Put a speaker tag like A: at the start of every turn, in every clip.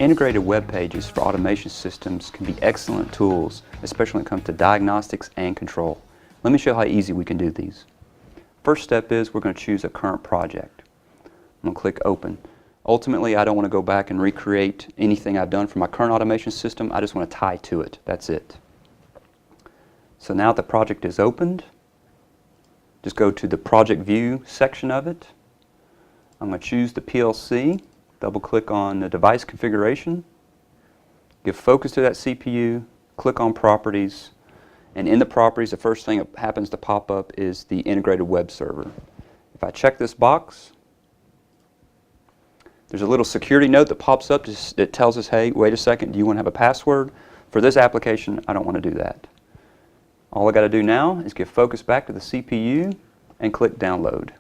A: Integrated web pages for automation systems can be excellent tools, especially when it comes to diagnostics and control. Let me show you how easy we can do these. First step is we're going to choose a current project. I'm going to click Open. Ultimately, I don't want to go back and recreate anything I've done for my current automation system. I just want to tie to it. That's it. So now the project is opened. Just go to the Project View section of it. I'm going to choose the PLC. Double-click on the device configuration, give focus to that CPU, click on Properties, and in the Properties, the first thing that happens to pop up is the integrated web server. If I check this box, there's a little security note that pops up that tells us, hey, wait a second, do you want to have a password? For this application, I don't want to do that. All I got to do now is give focus back to the CPU and click Download.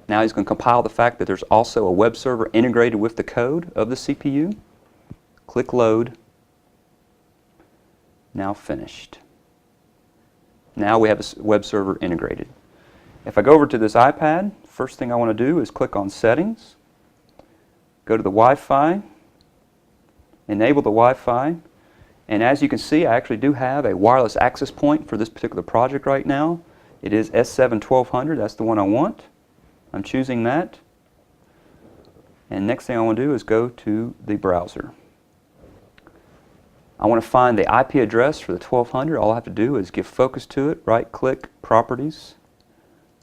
A: Now he's going to compile the fact that there's also a web server integrated with the code of the CPU. Click Load. Now finished. Now we have a web server integrated. If I go over to this iPad, first thing I want to do is click on Settings, go to the Wi-Fi, enable the Wi-Fi, and as you can see, I actually do have a wireless access point for this particular project right now. It is S7-1200, that's the one I want. I'm choosing that, and next thing I want to do is go to the browser. I want to find the IP address for the 1200. All I have to do is give focus to it, right click, Properties,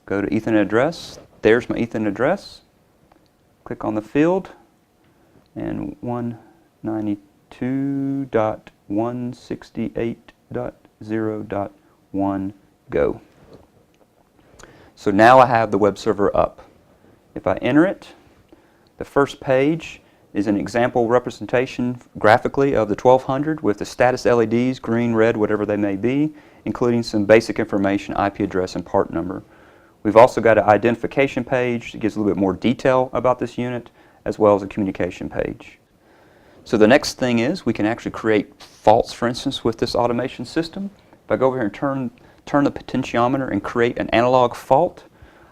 A: go to Ethernet address. There's my Ethernet address. Click on the field, and 192.168.0.1 go. So now I have the web server up. If I enter it, the first page is an example representation graphically of the 1200 with the status LEDs, green, red, whatever they may be, including some basic information, IP address and part number. We've also got an identification page that gives a little bit more detail about this unit, as well as a communication page. So the next thing is we can actually create faults, for instance, with this automation system. If I go over here and turn the potentiometer and create an analog fault,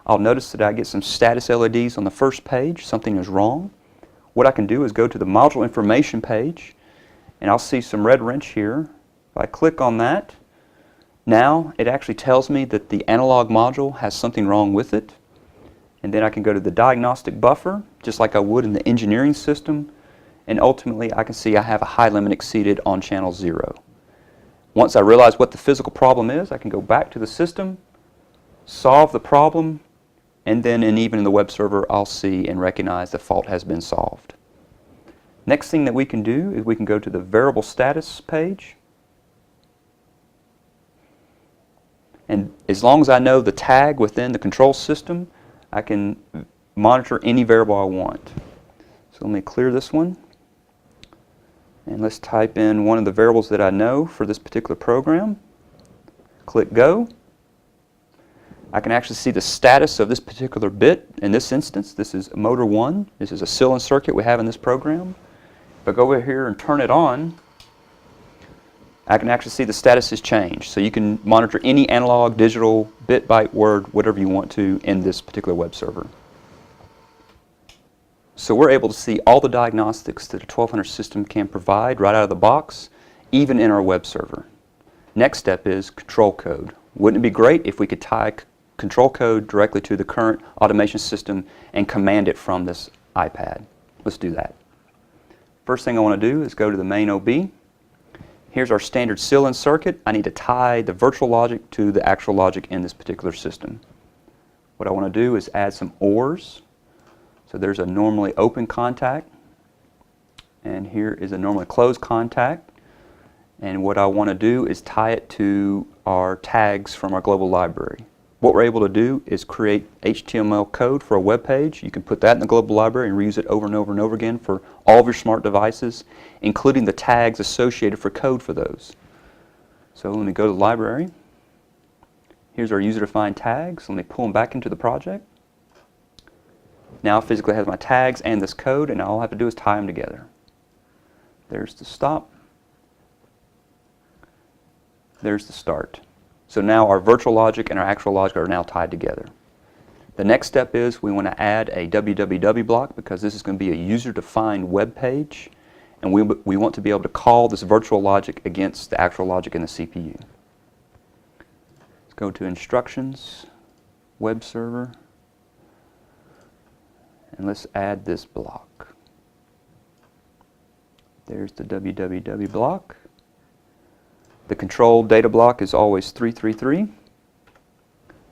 A: I'll notice that I get some status LEDs on the first page. Something is wrong. What I can do is go to the module information page, and I'll see some red wrench here. If I click on that, now it actually tells me that the analog module has something wrong with it. And then I can go to the diagnostic buffer, just like I would in the engineering system, and ultimately I can see I have a high limit exceeded on channel 0. Once I realize what the physical problem is, I can go back to the system, solve the problem, and then even in the web server I'll see and recognize the fault has been solved. Next thing that we can do is we can go to the variable status page, and as long as I know the tag within the control system, I can monitor any variable I want. So let me clear this one. And let's type in one of the variables that I know for this particular program. Click Go. I can actually see the status of this particular bit. In this instance, this is motor 1. This is a fill-in circuit we have in this program. If I go over here and turn it on, I can actually see the status has changed. So you can monitor any analog, digital, bit, byte, word, whatever you want to in this particular web server. So we're able to see all the diagnostics that a 1200 system can provide right out of the box, even in our web server. Next step is control code. Wouldn't it be great if we could tie control code directly to the current automation system and command it from this iPad? Let's do that. First thing I want to do is go to the main OB. Here's our standard fill-in circuit. I need to tie the virtual logic to the actual logic in this particular system. What I want to do is add some ORs. So there's a normally open contact, and here is a normally closed contact. And what I want to do is tie it to our tags from our global library. what we're able to do is create HTML code for a web page. You can put that in the global library and reuse it over and over and over again for all of your smart devices, including the tags associated for code for those. So let me go to the library. Here's our user-defined tags. Let me pull them back into the project. Now it physically has my tags and this code, and all I have to do is tie them together. There's the stop. There's the start. So now our virtual logic and our actual logic are now tied together. The next step is we want to add a www block, because this is going to be a user-defined web page, and we want to be able to call this virtual logic against the actual logic in the CPU. Let's go to instructions, web server, and let's add this block. There's the www block. The control data block is always 333.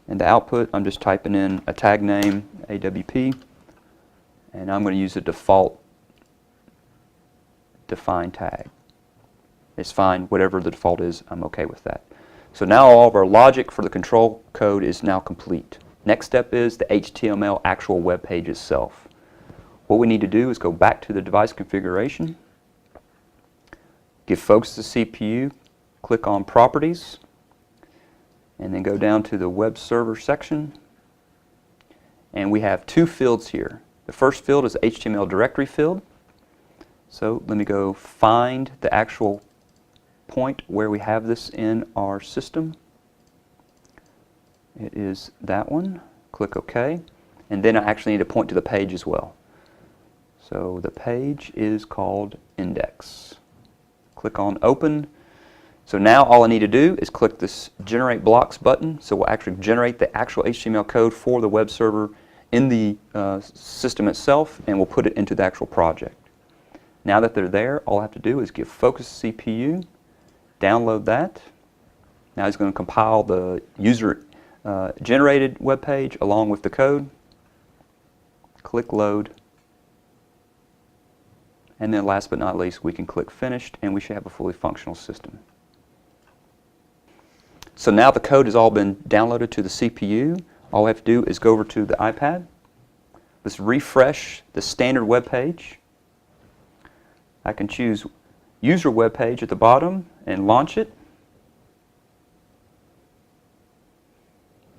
A: And the output, I'm just typing in a tag name, AWP, and I'm going to use a default define tag. It's fine, whatever the default is, I'm okay with that. So now all of our logic for the control code is now complete. Next step is the HTML actual web page itself. What we need to do is go back to the device configuration, give focus to CPU, click on Properties, and then go down to the Web Server section. And we have two fields here. The first field is the HTML directory field. So let me go find the actual point where we have this in our system. It is that one. Click OK. And then I actually need to point to the page as well. So the page is called index. Click on Open. So now all I need to do is click this Generate Blocks button. So we'll actually generate the actual HTML code for the web server in the system itself, and we'll put it into the actual project. Now that they're there, all I have to do is give focus to CPU, download that. Now it's going to compile the user generated web page along with the code. Click Load. And then last but not least, we can click Finished, and we should have a fully functional system. So now the code has all been downloaded to the CPU. All we have to do is go over to the iPad. Let's refresh the standard web page. I can choose User Web Page at the bottom and launch it.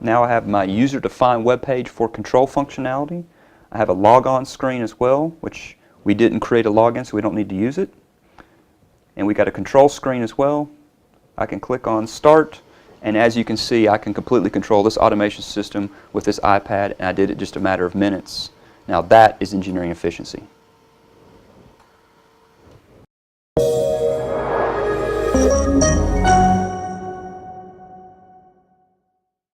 A: Now I have my user-defined web page for control functionality. I have a log-on screen as well, which we didn't create a login, so we don't need to use it. And we got a control screen as well. I can click on Start. And as you can see, I can completely control this automation system with this iPad, and I did it just a matter of minutes. Now that is engineering efficiency.